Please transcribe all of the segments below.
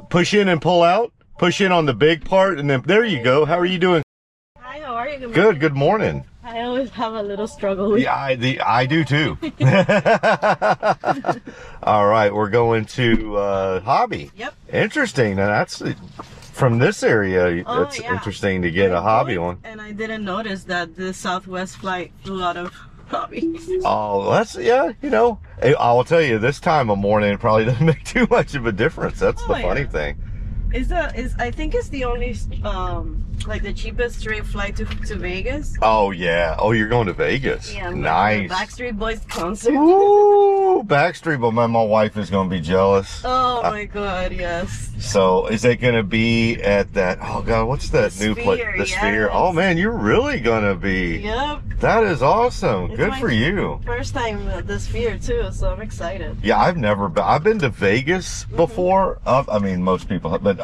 Push in and pull out. Push in on the big part, and then there you go. How are you doing? Hi, how are you? Good morning. I always have a little struggle with. Yeah, I do too. All right, we're going to hobby. Yep. Interesting. Now that's from this area. Oh, That's yeah. interesting to get a hobby one. And I didn't notice that the Southwest flight flew out of hobby. Oh, that's I will tell you, this time of morning probably doesn't make too much of a difference. That's the funny thing. I think it's the only like the cheapest straight flight to Vegas. Oh yeah. Oh, you're going to Vegas. Yeah. Nice. Backstreet Boys concert. Ooh, Backstreet Boys. My wife is going to be jealous. Oh my God, yes. So is it going to be at that? Oh God, what's that new place? The Sphere. Yes. Oh man, you're really going to be. Yep. That is awesome. It's Good for you. First time at the Sphere too, so I'm excited. Yeah, I've been to Vegas before. I mean, most people, but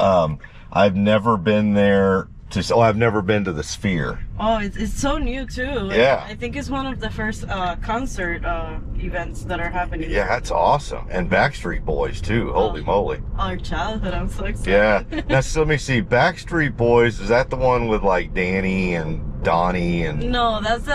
I've never been there I've never been to the Sphere. Oh, it's so new too. Yeah. I think it's one of the first concert events that are happening. Yeah, that's awesome. And Backstreet Boys too. Holy moly. Our childhood, I'm so excited. Yeah. Now, so let me see. Backstreet Boys, is that the one with like Danny and Donnie and? No, that's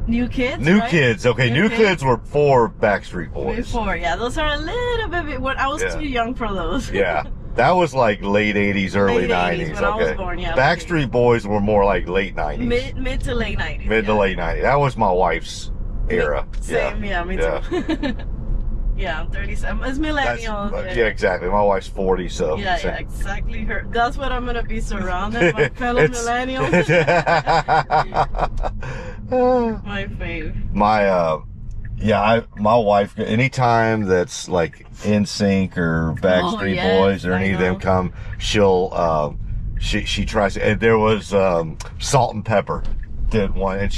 New Kids. New right? Kids. Okay, New Kids were before Backstreet Boys. Before, yeah, those are a little bit. When I was too young for those. Yeah. That was like late 80s, early Late 90s. 80s when I was born, yeah. Backstreet Boys were more like late 90s. Mid to late 90s. Mid to late 90s. That was my wife's era. Same, yeah, me too. Yeah, I'm 37. It's millennials. Yeah, exactly. My wife's 40, so. Yeah, exactly. That's what I'm going to be surrounded by, fellow millennials. My fave. My wife, anytime that's like NSYNC or Backstreet Boys or any of them come, she'll, she tries, and there was, Salt and Pepper did one, and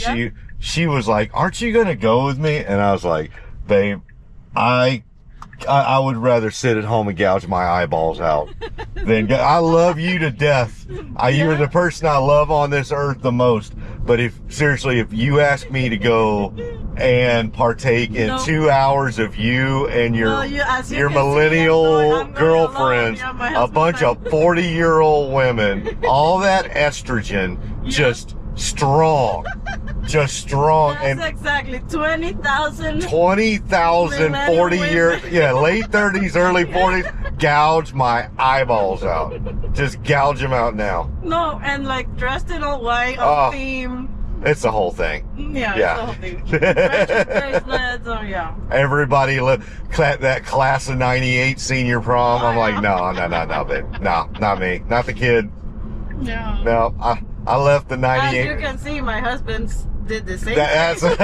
she was like, aren't you going to go with me? And I was like, babe, I would rather sit at home and gouge my eyeballs out than go. I love you to death. You're the person I love on this earth the most. But if you ask me to go and partake in 2 hours of you and your millennial girlfriends, a bunch of 40-year-old women, all that estrogen, just strong. That's and exactly 20,000 40 years, late 30s, early 40s, gouge my eyeballs out. Just gouge them out now. No, and like dressed in all white on theme. It's the whole thing. Yeah. It's the whole thing. Bracelets, Everybody that class of 98 senior prom. I'm like, no, babe. No, not me. Not the kid. Yeah. No, I left the 98. As you can see, my husband's did the same thing.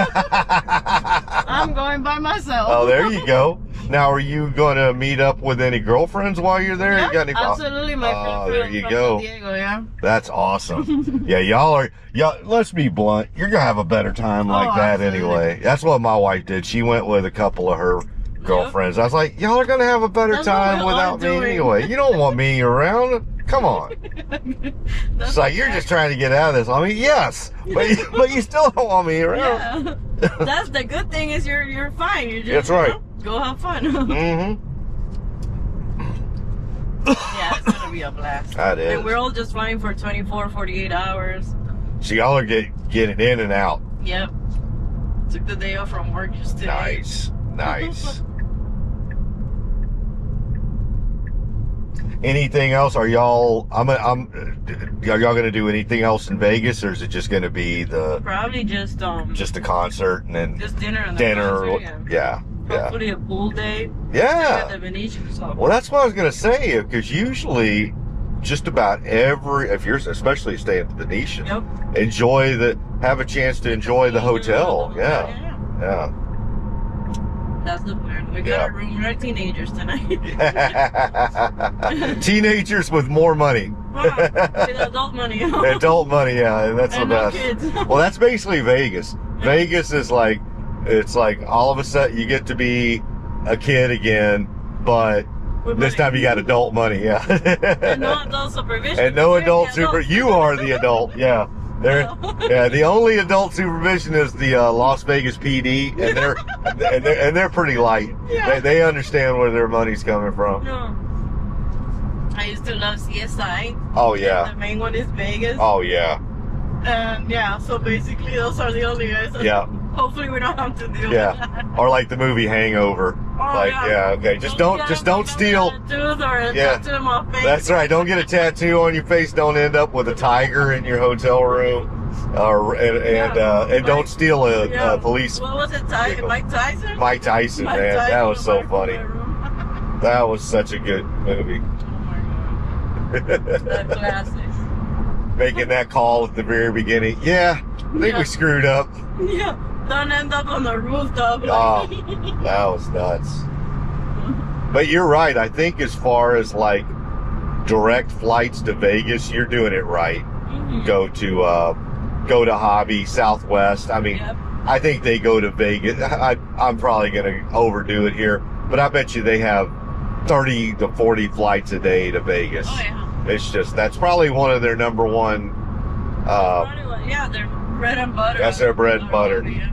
I'm going by myself. Oh, there you go. Now, are you going to meet up with any girlfriends while you're there? Yeah, you got any absolutely. My friend there you from go. San Diego, yeah. That's awesome. Yeah, y'all, let's be blunt. You're going to have a better time like that anyway. That's what my wife did. She went with a couple of her girlfriends. I was like, y'all are going to have a better time without me anyway. You don't want me around. Come on. It's like, you're just trying to get out of this. I mean, yes, but you still don't want me around. Yeah. That's the good thing is you're fine. You just, that's right. Go have fun. Mm-hmm. Yeah, it's going to be a blast. That is. And we're all just flying for 24, 48 hours. So y'all are getting in and out. Yep. Took the day off from work just today. Nice. Anything else? Are y'all? Are y'all gonna do anything else in Vegas, or is it just gonna be probably just the concert and then just dinner and concert, yeah. Hopefully a pool day. Yeah. The Venetian, so. Well, that's what I was gonna say, because usually, just about if you're especially staying at the Venetian, have a chance to enjoy the hotel. Yeah. That's the plan. We got a room for teenagers tonight. Teenagers with more money. With adult money. Adult money, yeah. That's the best. Kids. Well, that's basically Vegas. Vegas is like, it's like all of a sudden you get to be a kid again, but this time you got adult money, And no adult supervision. And no adult super. You are the adult, yeah. Yeah, the only adult supervision is the Las Vegas PD, and they're pretty light. Yeah. They understand where their money's coming from. No. I used to love CSI. Oh yeah. And the main one is Vegas. Oh yeah. And yeah, so basically those are the only guys. Yeah. Hopefully we don't have to deal with that. Or like the movie Hangover. Oh, Like okay, just don't steal. Yeah. Tattoo in my face. That's right. Don't get a tattoo on your face. Don't end up with a tiger in your hotel room. And don't steal a police. What was it? Mike Tyson? Mike Tyson, man. That was so funny. That was such a good movie. Oh my God. That classic. Making that call at the very beginning. Yeah, I think we screwed up. Yeah. Don't end up on the rooftop. Oh, that was nuts. But you're right. I think as far as like direct flights to Vegas, you're doing it right. Mm-hmm. Go to Hobby, Southwest. I mean, I think they go to Vegas. I'm probably going to overdo it here, but I bet you they have 30 to 40 flights a day to Vegas. Oh, yeah. It's just, that's probably one of their number one. Yeah, their bread and butter. That's their bread and butter. Yeah.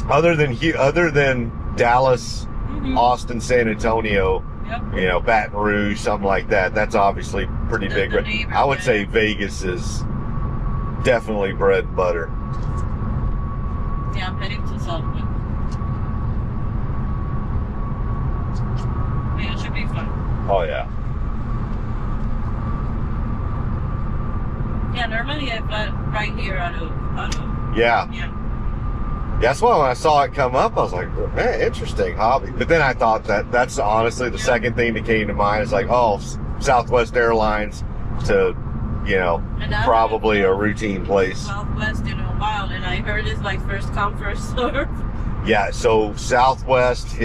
Other than Dallas, Austin, San Antonio, Baton Rouge, something like that. That's obviously pretty big. But I would say Vegas is definitely bread and butter. Yeah, I'm heading to Southwest. Yeah, it should be fun. Oh yeah. Yeah, normally I fly right here out of Yeah. Yeah. That's why when I saw it come up, I was like, well, man, interesting hobby. But then I thought that's honestly the second thing that came to mind is like, oh, Southwest Airlines to, probably a routine place. Southwest in a while, and I heard it's like first come, first serve. Yeah, so Southwest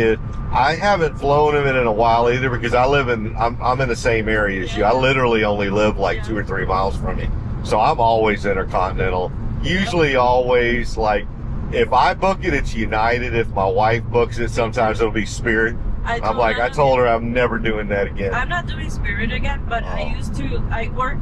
I haven't flown them in a while either because I'm in the same area as you. I literally only live like 2 or 3 miles from you. So I'm always intercontinental. Usually always like, if I book it, it's United. If my wife books it, sometimes it'll be Spirit. I told her I'm never doing that again. I'm not doing Spirit again, but I work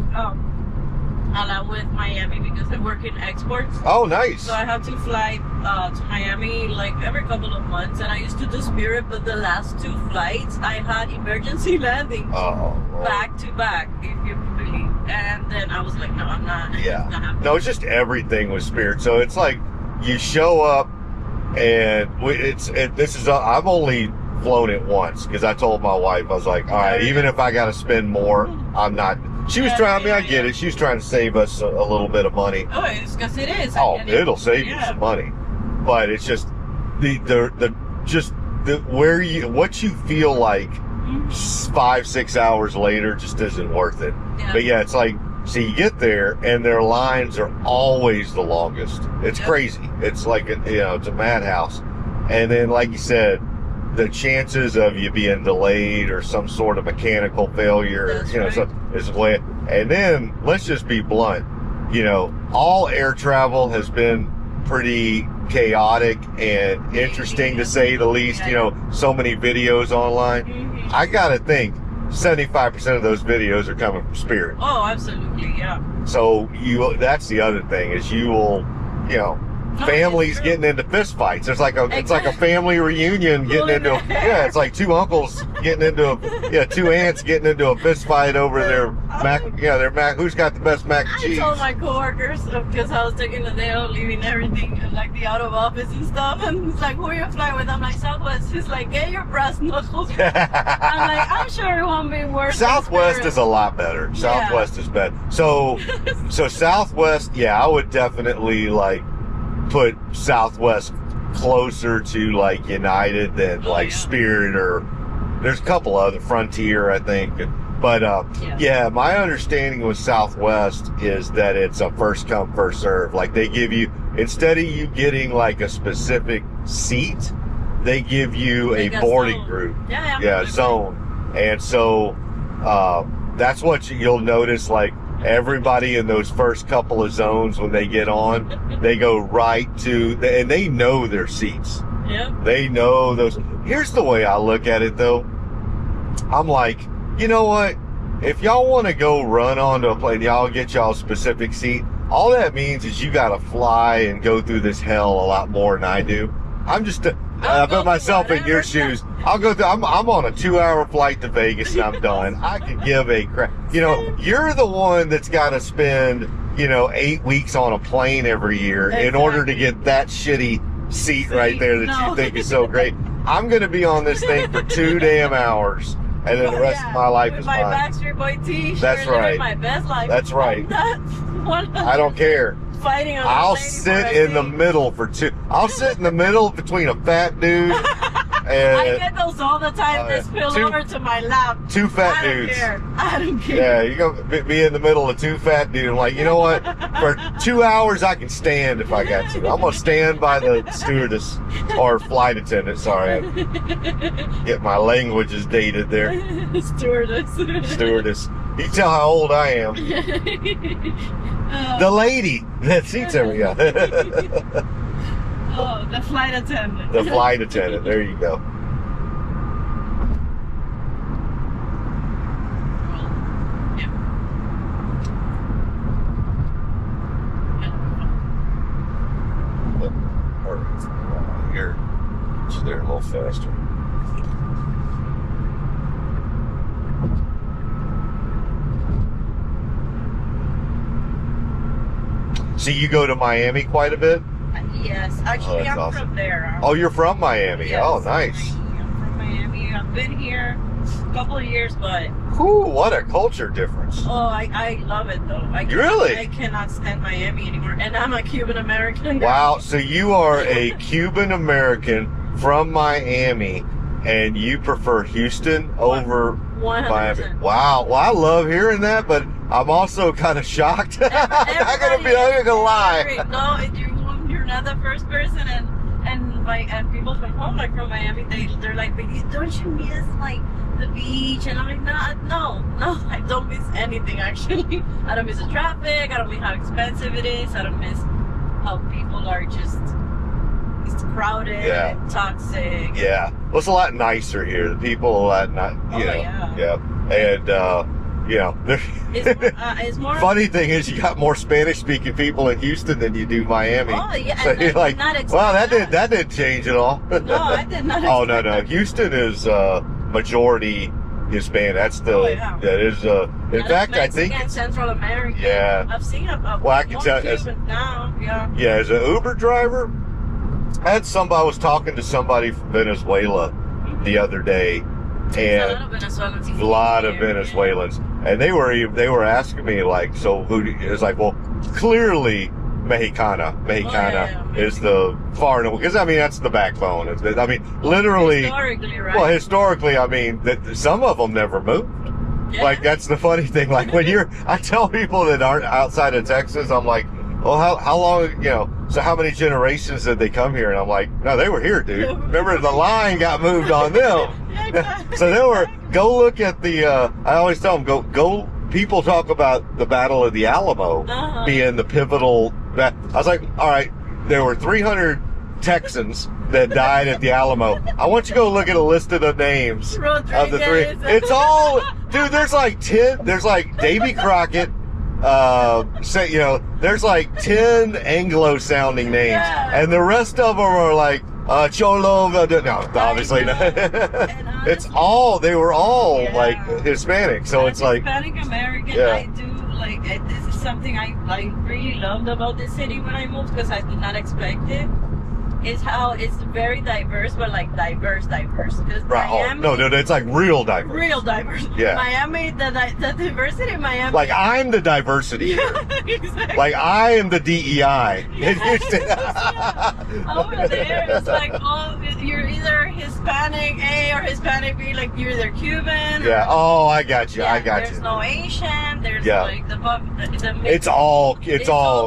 a lot with Miami because I work in exports. Oh, nice. So I have to fly to Miami like every couple of months, and I used to do Spirit, but the last 2 flights I had emergency landings back to back, if you believe. And then I was like, no, I'm not. Yeah. No, it's just everything with Spirit. So it's like you show up, and I've only flown it once because I told my wife, I was like, all right, even if I got to spend more, I'm not. She was trying. I mean, I get it. She was trying to save us a little bit of money. Oh, it's because it is. Oh, it'll save you some money, but it's just what you feel like 5-6 hours later just isn't worth it. Yeah. But yeah, it's like, so you get there and their lines are always the longest. It's crazy. It's like it's a madhouse. And then, like you said, the chances of you being delayed or some sort of mechanical failure, is way. And then let's just be blunt. All air travel has been pretty chaotic and interesting to say the least. So many videos online. I gotta think 75% of those videos are coming from Spirit. Oh, absolutely, yeah. So that's the other thing is you will, families getting into fist fights. It's like a family reunion getting into it's like 2 uncles getting into 2 aunts getting into a fist fight over their who's got the best mac and cheese. I told my coworkers because I was taking the day off, leaving everything like the out of office and stuff, and it's like, who are you flying with? I'm like, Southwest. He's like, get your brass knuckles. I'm like, I'm sure it won't be worse. Southwest is a lot better. Southwest is better. So Southwest, I would definitely like put Southwest closer to like United than Spirit, or there's a couple other, Frontier, I think. But my understanding with Southwest is that it's a first come, first serve. Like they give you, instead of you getting like a specific seat, they give you a boarding group. Zone. And so that's what you'll notice, like everybody in those first couple of zones, when they get on, they go right to, and they know their seats. Yep. They know those. Here's the way I look at it though. I'm like, you know what? If y'all want to go run onto a plane, y'all get y'all a specific seat. all that means is you got to fly and go through this hell a lot more than I do. I'm just, I put myself in your shoes. I'll go through, I'm on a 2-hour flight to Vegas and I'm done. I can give a crap. You know, you're the one that's got to spend, 8 weeks on a plane every year in order to get that shitty seat right there that you think is so great. I'm going to be on this thing for 2 damn hours. And then the rest of my life is my fine. Backstreet Boy t-shirt. That's right. My best life. That's right. I don't care. Fighting on I'll sit in the middle I'll sit in the middle between a fat dude and I get those all the time. They spill over to my lap. 2 fat dudes. I don't care. Yeah, you go be in the middle of 2 fat dudes. I'm like, you know what? For 2 hours I can stand if I got to. I'm gonna stand by the stewardess or flight attendant. Sorry, get my languages dated there. Stewardess. You can tell how old I am. The lady that seats over. Yeah. Oh, the flight attendant. The flight attendant. There you go. Here, she's there a little faster. So you go to Miami quite a bit? Yes, actually, I'm awesome. from there. Oh, you're from Miami? Yes, oh, nice. I'm from Miami. I've been here a couple of years, but whew, what a culture difference. oh, I love it though. Really? I cannot stand Miami anymore, and I'm a Cuban American. Wow, so you are a Cuban American from Miami, and you prefer Houston over 100%. Miami? Wow, well, I love hearing that, but I'm also kind of shocked. I'm not gonna lie. No, you're not the first person, and people from home, like from Miami, they're like, don't you miss like the beach? And I'm like, no, I don't miss anything actually. I don't miss the traffic. I don't miss how expensive it is. I don't miss how people are just. It's crowded, and toxic. Yeah, well, it's a lot nicer here. The people a lot not, yeah, and it's more. Funny thing is, you got more Spanish-speaking people in Houston than you do Miami. Oh yeah, so you're like, well, that didn't change at all. No, I did not. Oh no, Houston is majority Hispanic. That's that is in fact, I think it's Central America. Yeah, I've seen well, I can tell now. Yeah, as an Uber driver, I was talking to somebody from Venezuela the other day, and a lot of Venezuelans, and they were asking me like, so who? It's like, well, clearly Mexicana is the foreign, because I mean that's the backbone. I mean, literally. Historically, right? Well, historically, I mean that some of them never moved. Yeah. Like that's the funny thing. Like when I tell people that aren't outside of Texas, I'm like, well, how long, so how many generations did they come here? And I'm like, no, they were here, dude. Remember, the line got moved on them. So go look at I always tell them, go, people talk about the Battle of the Alamo being the pivotal. I was like, all right, there were 300 Texans that died at the Alamo. I want you to go look at a list of the names of the 3. It's all, dude, there's like 10, there's like Davy Crockett, there's like 10 Anglo-sounding names, and the rest of them are like Cholo. No, obviously not. They were all like Hispanic. So it's like Hispanic American. I do like this is something I really loved about this city when I moved, because I did not expect it. Is how it's very diverse, but like diverse. Because Miami, no, it's like real diverse. Real diverse. Yeah. Miami, the diversity in Miami. Like I'm the diversity here. Exactly. Like I am the DEI. Over there, it's like you're either Hispanic A or Hispanic B. Like you're either Cuban. Yeah. Oh, I got you. There's no Asian. There's like the it's all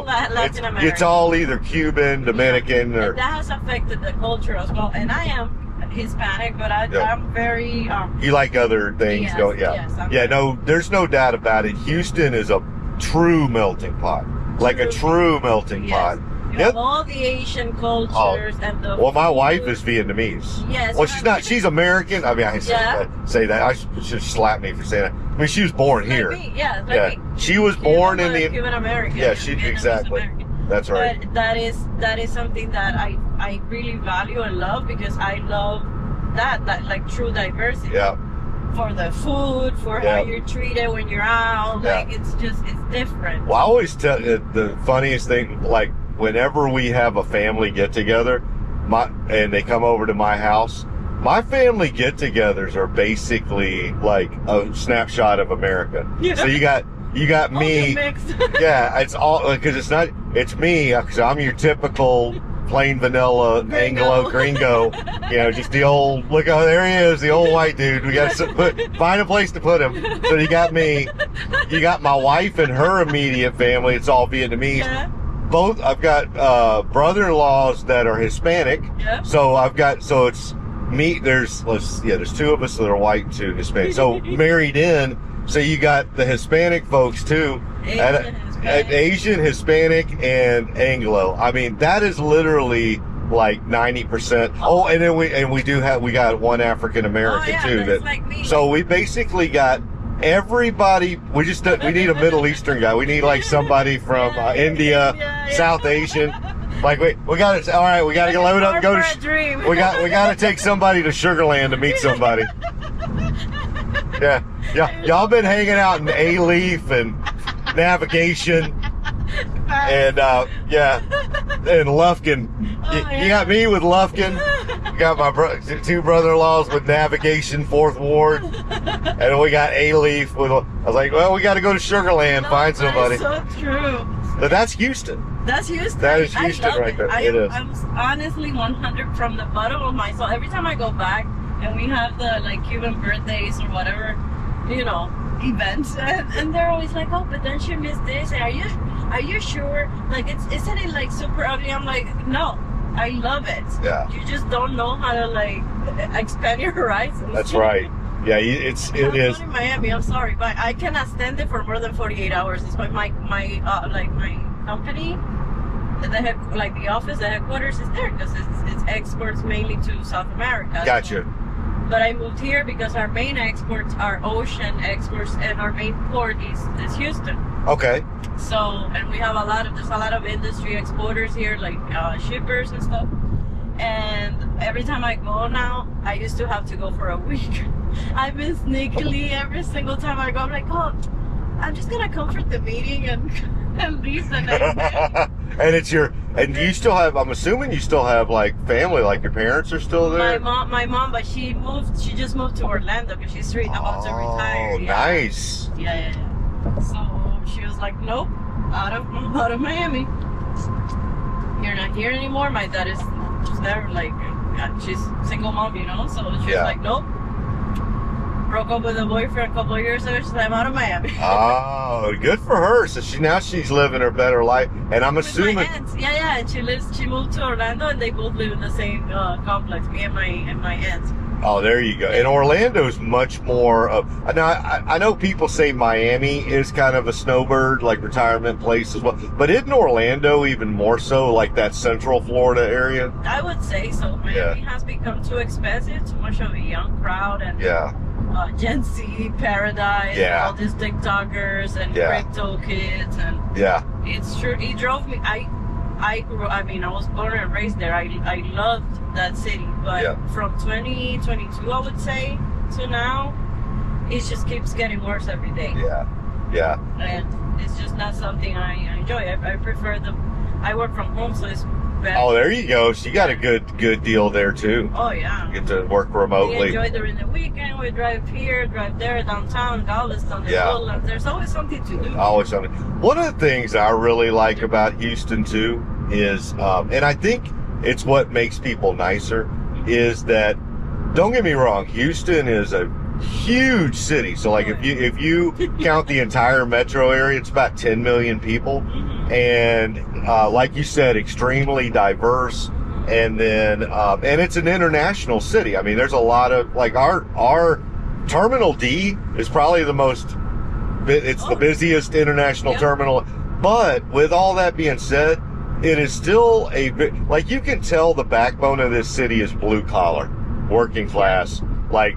Latin American. It's all either Cuban, Dominican, or. And that has affected the culture as well. And I am Hispanic, but I'm very. You like other things going, no, there's no doubt about it. Houston is a true melting pot, like a true melting pot. You have all the Asian cultures and the Well, my food. wife is Vietnamese. Yes. Well, she's not. She's American. I mean, I say that. I should slap me for saying that. I mean, she was born here. Like me. Yeah, like me. She was born in the Cuban American. Yeah, she exactly. American. That's right. But that is something that I really value and love, because I love that like true diversity. Yeah. For the food, for how you're treated when you're out, like it's different. Well, I always tell the funniest thing, like whenever we have a family get together, and they come over to my house, my family get-togethers are basically like a snapshot of America. Yeah. So you got me. Yeah, it's all because it's me, because I'm your typical plain vanilla Anglo gringo, just the old, look, oh, there he is, the old white dude. We got to find a place to put him. So you got me, you got my wife and her immediate family. It's all Vietnamese. Yeah. I've got brother-in-laws that are Hispanic. Yeah. So it's me. There's two of us that are white and two Hispanic. So married in. So you got the Hispanic folks too. Asian, Hispanic, and Anglo. I mean, that is literally like 90%. Oh, and then we got one African American too. That like me. So we basically got everybody. We need a Middle Eastern guy. We need like somebody from India, South Asian. Like we got to. All right, we got to load up and go to. We got to take somebody to Sugar Land to meet somebody. Yeah. Y'all been hanging out in A-Leaf and navigation and and Lufkin. You got me with Lufkin. You got my two brother-in-laws with navigation, 4th Ward, and we got A-Leaf with. I was like, well, we got to go to Sugar Land, find somebody. That's so true. But that's Houston. That's Houston. That is Houston right there. It is. I'm honestly 100 from the bottom of my soul. Every time I go back and we have the like Cuban birthdays or whatever, events, and they're always like, oh, but don't you miss this? And are you sure? Like, isn't it like super ugly? I'm like, no, I love it. Yeah. You just don't know how to like expand your horizons. That's right. Yeah, it is. In Miami, I'm sorry, but I cannot stand it for more than 48 hours. It's my company, the office, the headquarters is there because it's exports mainly to South America. Gotcha. But I moved here because our main exports are ocean exports, and our main port is Houston. Okay. So, and we have there's a lot of industry exporters here, like shippers and stuff. And every time I go now, I used to have to go for a week. I've been sneakily every single time I go. I'm like, oh, I'm just gonna come for the meeting and leave the next day. And you still have, I'm assuming you still have like family, like your parents are still there? My mom, but she just moved to Orlando because she's about to retire. Oh, nice. Yeah. So she was like, nope, out of Miami. You're not here anymore. My dad is just there, like, she's single mom, so she's like, nope. Broke up with a boyfriend a couple of years ago. She's like, I'm out of Miami. Oh, good for her. So she's living her better life. And I'm assuming. My aunts. Yeah. And she moved to Orlando, and they both live in the same complex. Me and my aunt. Oh, there you go. And Orlando's much more of. Now I know people say Miami is kind of a snowbird, like retirement place as well. But isn't Orlando even more so, like that Central Florida area? I would say so. Miami has become too expensive, too much of a young crowd, and Gen Z paradise, and all these TikTokers and crypto kids, and it's true. It drove me. I was born and raised there. I loved that city, but from 2022, I would say, to now, it just keeps getting worse every day. Yeah. And it's just not something I enjoy. I prefer I work from home, so it's better. Oh, there you go. So you got a good deal there too. Oh yeah. You get to work remotely. We enjoy during the weekend. We drive here, drive there, downtown, Galveston, Woodlands. There's always something to do. Always something. One of the things I really like about Houston too is, and I think it's what makes people nicer, is that, don't get me wrong, Houston is a huge city. So like if you count the entire metro area, it's about 10 million people. And like you said, extremely diverse. And then and it's an international city. I mean, there's a lot of, like, our Terminal D is probably the busiest international terminal. But with all that being said, it is still like, you can tell the backbone of this city is blue collar, working class. Like,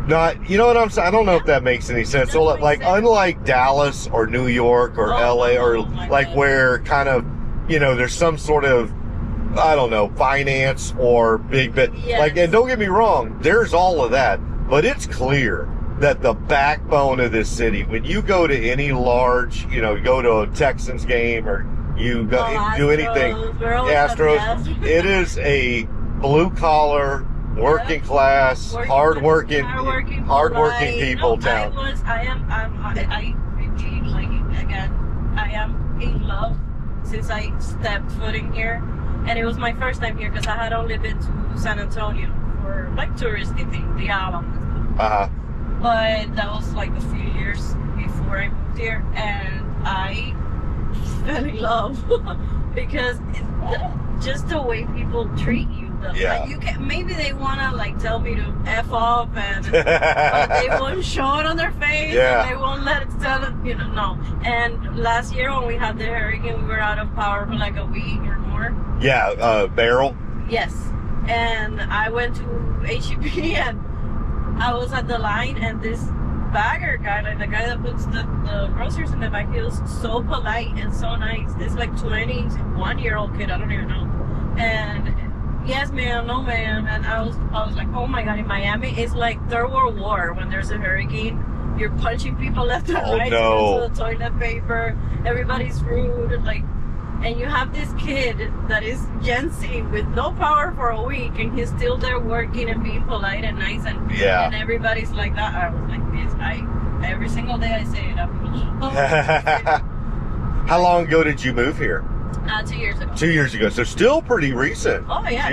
not, you know what I'm saying? I don't know if that makes any sense. So, like, unlike Dallas or New York or LA or like where kind of, you know, there's some sort of, I don't know, finance or big bit. Like, and don't get me wrong, there's all of that, but it's clear that the backbone of this city, when you go to any large, you know, you go to a Texans game or you go do anything, Astros, it is a blue collar, working class, hardworking people town. I am in love since I stepped foot in here, and it was my first time here because I had only been to San Antonio for like touristy things, the album and stuff. But that was like a few years before I moved here, and I fell in love because just the way people treat you. Like, you can, maybe they wanna like tell me to F off, and they won't show it on their face, and they won't let it tell it, you know. No. And last year when we had the hurricane, we were out of power for like a week or more. Barrel. Yes. And I went to HEB and I was at the line, and this bagger guy, like the guy that puts the groceries in the bag, he was so polite and so nice. This like 21-year-old kid, I don't even know. And yes ma'am, no ma'am. And I was like, oh my god, in Miami it's like Third World War. When there's a hurricane, you're punching people left and right into the toilet paper, everybody's rude, like, and you have this kid that is Gen Z with no power for a week, and he's still there working and being polite and nice, and everybody's like that. I was like this. Every single day I say it. How long ago did you move here? 2 years ago. 2 years ago, so still pretty recent. Oh yeah. So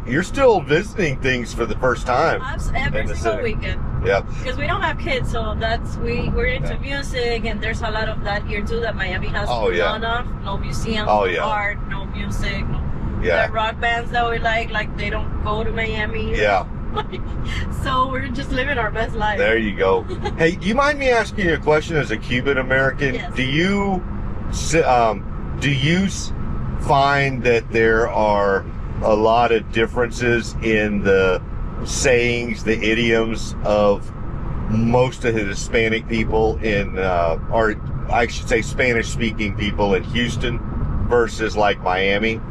you're still visiting things for the first time. Every single weekend. Yeah. Because we don't have kids, so we're into music, and there's a lot of that here too that Miami has none of. No museums, no art, no music. The rock bands that we like they don't go to Miami. Yeah. So we're just living our best life. There you go. Hey, do you mind me asking you a question as a Cuban American? Yes. Do you find that there are a lot of differences in the sayings, the idioms of most of the Hispanic people or I should say Spanish-speaking people in Houston versus like Miami?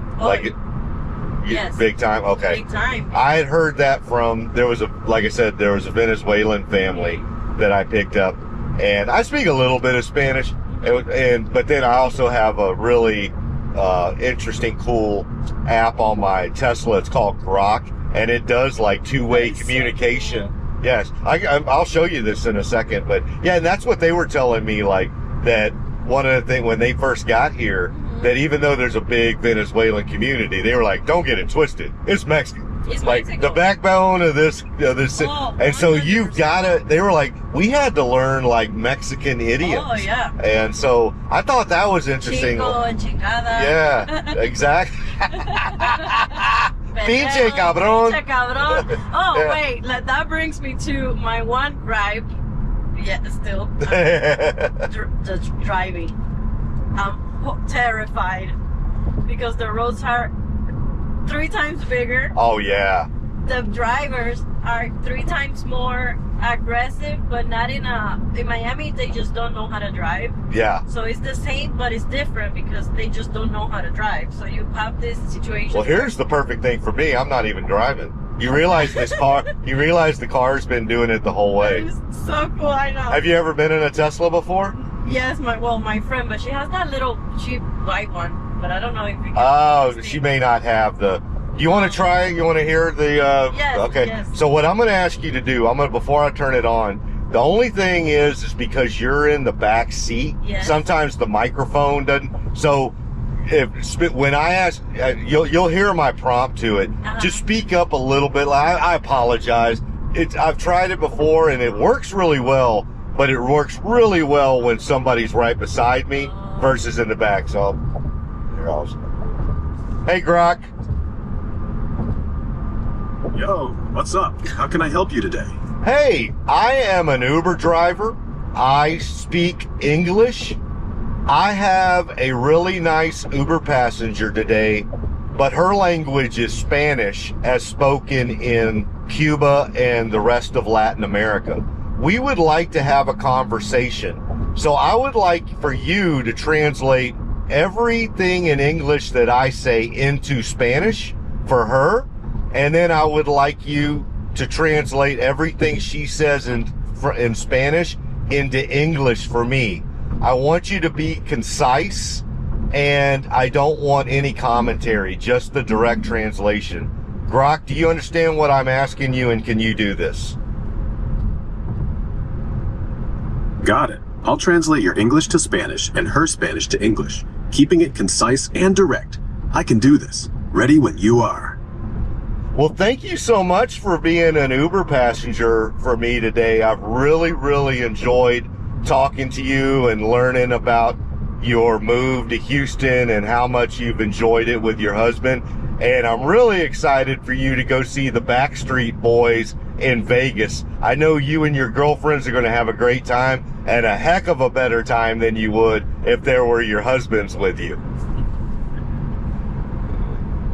Yes. Big time? Okay. Big time. I had heard that there was a Venezuelan family that I picked up, and I speak a little bit of Spanish, but then I also have a really interesting, cool app on my Tesla. It's called Grok, and it does like two-way communication. So cool. Yes, I'll show you this in a second, but yeah, and that's what they were telling me, like that one of the things when they first got here, that even though there's a big Venezuelan community, they were like, don't get it twisted, it's Mexican. It's like Mexico. The backbone of this, and so you gotta. They were like, we had to learn like Mexican idioms. Oh yeah. And so I thought that was interesting. Chico and chingada. Yeah, exactly. Pinche cabrón. Pinche cabrón. Oh wait, that brings me to my one gripe. Yeah, still. The driving. I'm terrified because the roads are 3 times bigger. Oh yeah. The drivers are 3 times more aggressive, but not in Miami. They just don't know how to drive. Yeah. So it's the same, but it's different because they just don't know how to drive. So you have this situation. Well, here's the perfect thing for me. I'm not even driving. You realize you realize the car's been doing it the whole way. It's so cool. I know. Have you ever been in a Tesla before? Yes, my friend, but she has that little cheap white one. But I don't know if you can. Oh, she may not have the. You want to try it? You want to hear the? Yes. Okay. Yes. So what I'm going to ask you to do, before I turn it on. The only thing is because you're in the back seat. Yes. Sometimes the microphone doesn't. So when I ask, you'll hear my prompt to it. Just speak up a little bit. I apologize. I've tried it before and it works really well. But it works really well when somebody's right beside me versus in the back. So, here goes. Hey, Grok. Yo, what's up? How can I help you today? Hey, I am an Uber driver. I speak English. I have a really nice Uber passenger today, but her language is Spanish as spoken in Cuba and the rest of Latin America. We would like to have a conversation. So I would like for you to translate everything in English that I say into Spanish for her. And then I would like you to translate everything she says in Spanish into English for me. I want you to be concise, and I don't want any commentary, just the direct translation. Grok, do you understand what I'm asking you, and can you do this? Got it. I'll translate your English to Spanish and her Spanish to English, keeping it concise and direct. I can do this. Ready when you are. Well, thank you so much for being an Uber passenger for me today. I've really enjoyed talking to you and learning about your move to Houston and how much you've enjoyed it with your husband. And I'm really excited for you to go see the Backstreet Boys in Vegas. I know you and your girlfriends are going to have a great time, and a heck of a better time than you would if there were your husbands with you.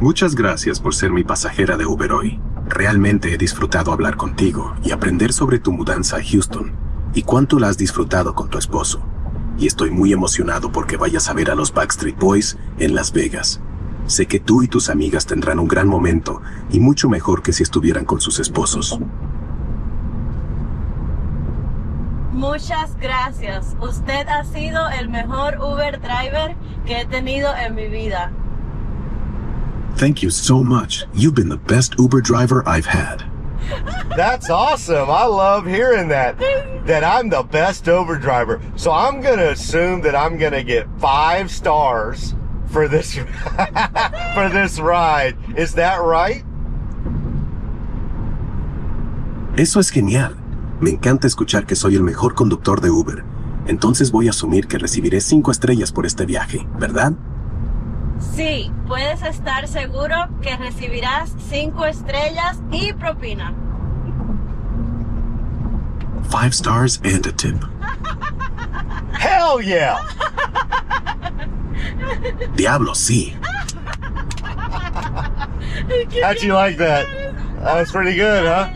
Muchas gracias por ser mi pasajera de Uber hoy. Realmente he disfrutado hablar contigo y aprender sobre tu mudanza a Houston y cuánto la has disfrutado con tu esposo. Y estoy muy emocionado porque vayas a ver a los Backstreet Boys en Las Vegas. Sé que tú y tus amigas tendrán un gran momento y mucho mejor que si estuvieran con sus esposos. Muchas gracias. Usted ha sido el mejor Uber driver que he tenido en mi vida. Thank you so much. You've been the best Uber driver I've had. That's awesome. I love hearing that I'm the best Uber driver. So I'm going to assume that I'm going to get 5 stars for this for this ride. Is that right? Eso es genial. Me encanta escuchar que soy el mejor conductor de Uber. Entonces voy a asumir que recibiré 5 estrellas por este viaje, ¿verdad? Sí, puedes estar seguro que recibirás 5 estrellas y propina. 5 stars and a tip. Hell yeah! Diablo, sí. How'd you like that? That was pretty good, huh?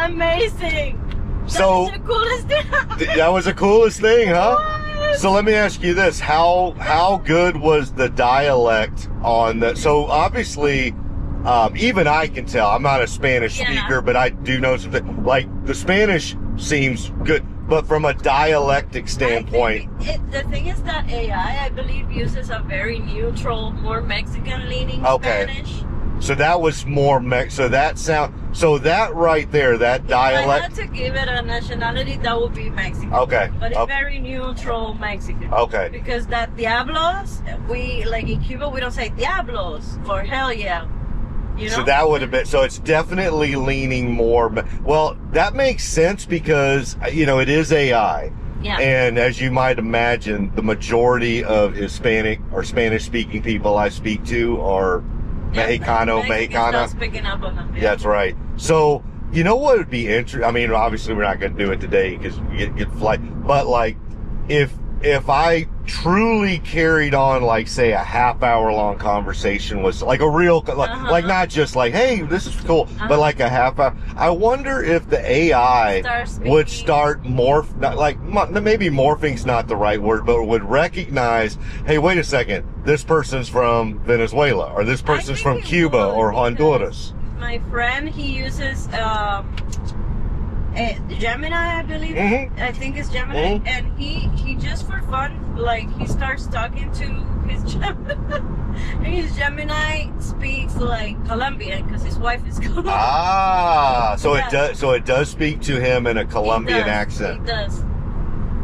Amazing. So That was the coolest thing. that was the coolest thing, huh? What? So let me ask you this: how good was the dialect on the? So obviously, even I can tell. I'm not a Spanish speaker, but I do know something. Like the Spanish seems good, but from a dialectic standpoint, The thing is that AI, I believe, uses a very neutral, more Mexican-leaning Okay. Spanish. so that was more. So that right there, that If I dialect. had to give it a nationality, that would be Mexican. Okay. But it's Okay. very neutral Mexican. Okay. Because that diablos, we like in Cuba, we don't say diablos or hell yeah. You know? So that would have been, so it's definitely leaning more, well, that makes sense because, it is AI. Yeah. And as you might imagine, the majority of Hispanic or Spanish speaking people I speak to are Mexicano, Mexicana. Mexicana. Picking up on them. Yeah. That's right. So, you know what would be interesting? I mean, obviously we're not going to do it today because you get flight, but like, if I truly carried on, like, say, a half-hour long conversation was like a real, like not just like, hey, this is cool, but like a half hour. I wonder if the AI would start maybe morphing's not the right word, but would recognize, hey, wait a second, this person's from Venezuela or this person's from Cuba or Honduras. My friend, he uses Gemini, I believe. Mhm. I think it's Gemini, and he just for fun, like he starts talking to his Gemini, and his Gemini speaks like Colombian because his wife is Colombian. So Yeah. it does speak to him in a Colombian He accent. does.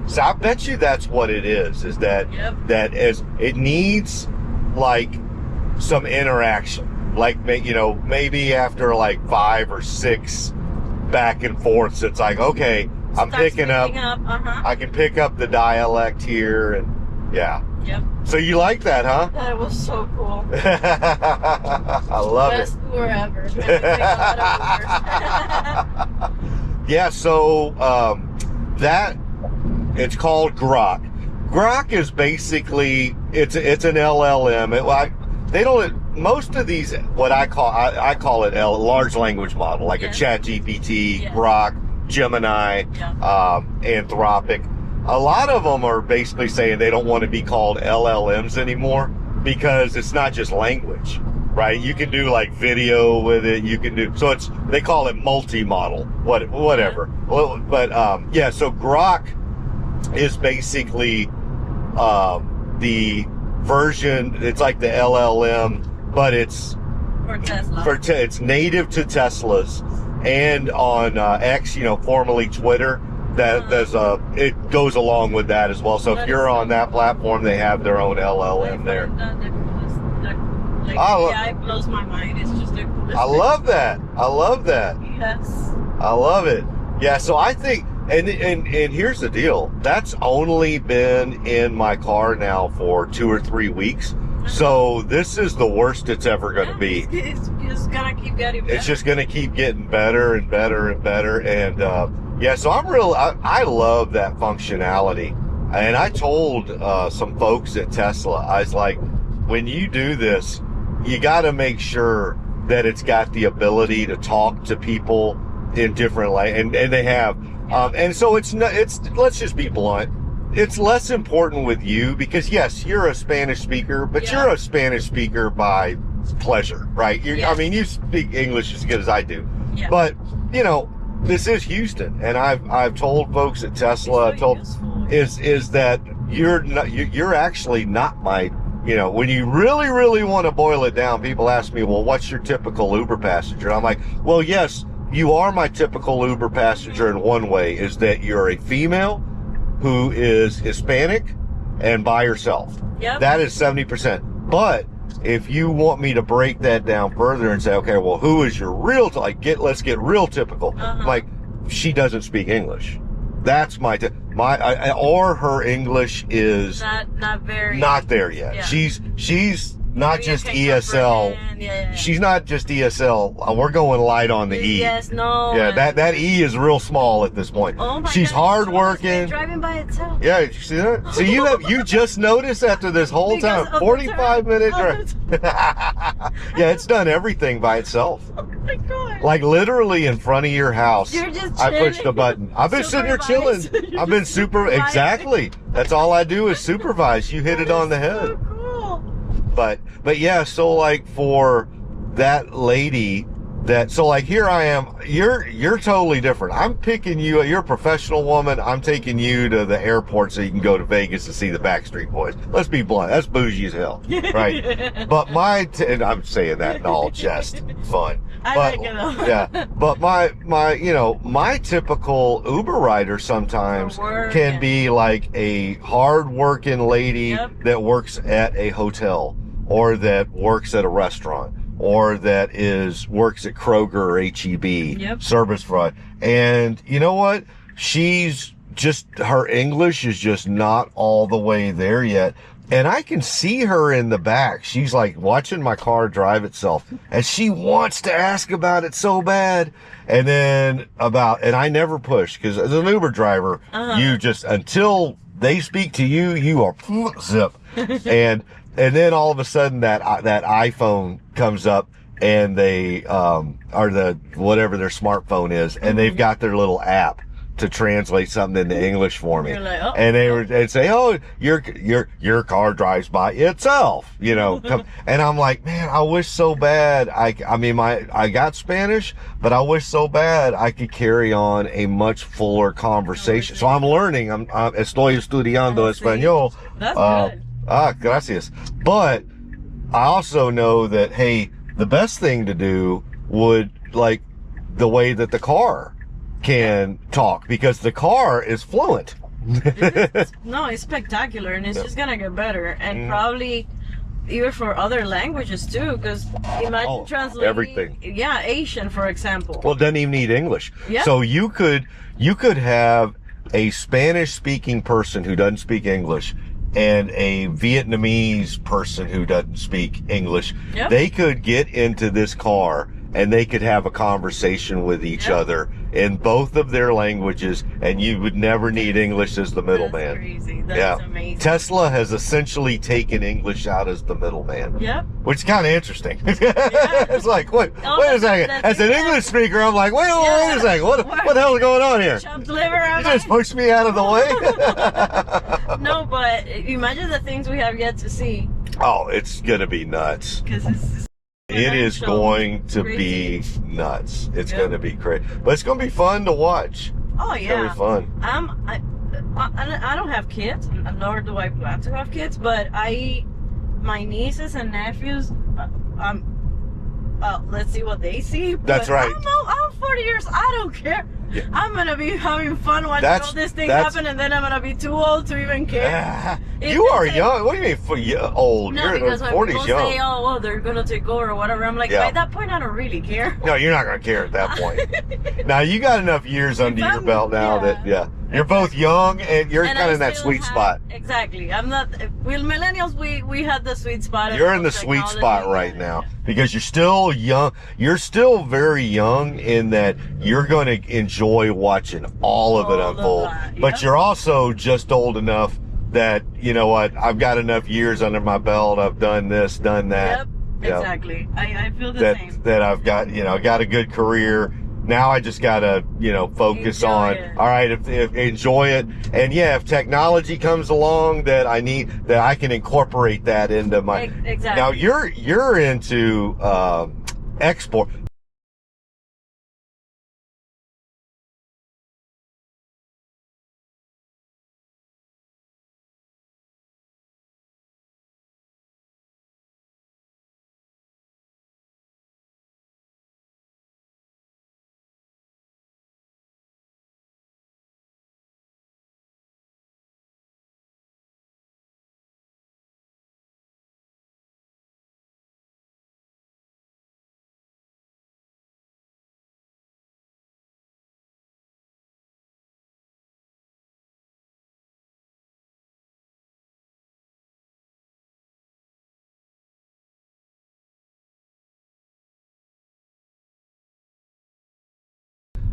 So I bet you that's what it is that Yep. that is, it needs like some interaction, like, maybe after like 5 or 6 back and forths, it's like, okay, I'm Starts picking up, Uh-huh. I can pick up the dialect here, and yeah. Yep. So you like that, huh? That was so cool. I love it. Best tour ever. Made me take a lot of tours. Yeah, so that it's called Grok. Grok is basically it's an LLM. They don't. Most of these, what I call it large language model, like a Chat GPT, Grok, Gemini, Anthropic. A lot of them are basically saying they don't want to be called LLMs anymore because it's not just language, right? You can do like video with it. You can do, so they call it multi-model, whatever. But so Grok is basically the version, it's like the LLM, but it's for Tesla. It's native to Teslas, and on X, formerly Twitter. There's it goes along with that as well. So if you're on that platform, they have their own LLM there. The AI blows my mind. It's just the coolest. I love that. Yes. I love it. Yeah. So I think, and here's the deal. That's only been in my car now for 2 or 3 weeks. So this is the worst it's ever going to be. It's just gonna keep getting better. It's just going to keep getting better and better and better. And so I love that functionality. And I told some folks at Tesla, I was like, when you do this, you got to make sure that it's got the ability to talk to people in different and they have. And so let's just be blunt. It's less important with you because yes, you're a Spanish speaker, but you're a Spanish speaker by pleasure, right? I mean, you speak English as good as I do, but this is Houston, and I've told folks at Tesla, is that you're actually not my, when you really, really want to boil it down, people ask me, well, what's your typical Uber passenger? I'm like, well, yes, you are my typical Uber passenger in one way, is that you're a female who is Hispanic and by herself. Yep. That is 70%. But if you want me to break that down further and say, okay, well, who is your real, let's get real typical. Like, she doesn't speak English. That's or her English is not there yet. Yeah. She's not just ESL. She's not just ESL. We're going light on the E. Yes, no. Yeah, that E is real small at this point. Oh my She's hardworking. Driving by itself. Yeah, you see that? So you just noticed after this whole time, 45-minute drive. Yeah, it's done everything by itself. Oh my God. Like literally in front of your house. You're just I pushed a button. I've been sitting here chilling. I've been exactly. That's all I do is supervise. You hit it on the head. So cool. But yeah, so like for that lady here I am, you're totally different. I'm picking you, you're a professional woman, I'm taking you to the airport so you can go to Vegas to see the Backstreet Boys. Let's be blunt, that's bougie as hell, right? But and I'm saying that in all jest, fun. I like it though. Yeah, but my typical Uber rider sometimes can be like a hard-working lady that works at a hotel, or that works at a restaurant, or that works at Kroger or H-E-B, service fraud. And you know what? Her English is just not all the way there yet. And I can see her in the back. She's like watching my car drive itself, and she wants to ask about it so bad. And I never push, because as an Uber driver, you just, until they speak to you, you are zip. And then all of a sudden that iPhone comes up, and they, or whatever their smartphone is, and they've got their little app to translate something into English for me. Like, oh, and they'd say, oh, your car drives by itself, and I'm like, man, I wish so bad. I got Spanish, but I wish so bad I could carry on a much fuller conversation. So I'm learning. Estoy estudiando español. That's good. Gracias. But I also know that, hey, the best thing to do would, like, the way that the car can talk, because the car is fluent. It's spectacular, and it's just gonna get better, and probably even for other languages too, because imagine translating everything. Yeah, Asian, for example. Well, it doesn't even need English. Yeah. So you could have a Spanish-speaking person who doesn't speak English and a Vietnamese person who doesn't speak English. They could get into this car and they could have a conversation with each other in both of their languages, and you would never need English as the middleman. That's crazy. That's amazing. Tesla has essentially taken English out as the middleman. Yep. Which is kind of interesting. It's like, wait a second. As an English speaker, I'm like, wait a second. What the hell is going on here? You just pushed me out of the way. No, but imagine the things we have yet to see. Oh, it's going to be nuts. It is going to be nuts. It's going to be crazy. But it's going to be fun to watch. Oh, it's yeah. It's going to be fun. I don't have kids, nor do I plan to have kids, but my nieces and nephews, let's see what they see. That's right. I don't know, I'm 40 years, I don't care. Yeah. I'm going to be having fun watching all this thing happen, and then I'm going to be too old to even care. You are young. What do you mean old? No, because when 40's people young. say, oh, well, they're going to take over or whatever, I'm like, by that point, I don't really care. No, you're not going to care at that point. Now, you got enough years under your belt now that, you're both young, and you're kind of in that sweet spot. Exactly. I'm not, with millennials, we had the sweet spot. You're in the sweet spot right now because you're still young. You're still very young in that you're going to enjoy watching all of it unfold. But you're also just old enough that, you know what, I've got enough years under my belt. I've done this, done that. Yep, exactly. I feel the same. That I've got, got a good career. Now I just gotta, focus on, all right, if enjoy it. And if technology comes along that I can incorporate that into my, exactly. Now you're into, export.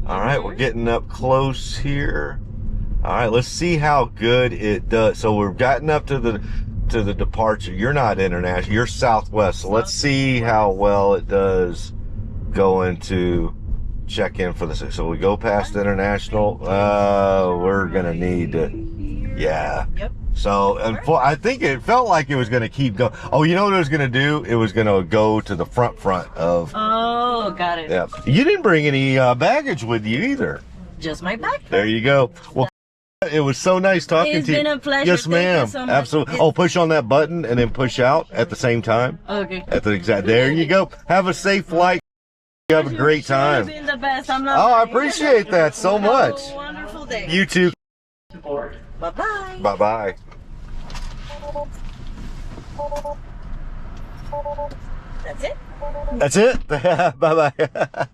All right, we're getting up close here. All right, let's see how good it does. So we've gotten up to the departure. You're not international, you're Southwest. So let's see how well it does going to check in for this. So we go past international. We're gonna need to, Yep. So I think it felt like it was going to keep going. Oh, you know what it was going to do? It was going to go to the front of. Oh, got it. Yeah. You didn't bring any baggage with you either. Just my backpack. There you go. Well, it was so nice talking to you. It's been a pleasure. Yes, ma'am. Thank you so much. Absolutely. Oh, push on that button and then push out at the same time. Okay. At the exact. There you go. Have a safe flight. You have a great time. You've been the best. I'm not I appreciate that so much. Have a wonderful day. You too. Bye-bye. Bye-bye. That's it? That's it? Bye-bye.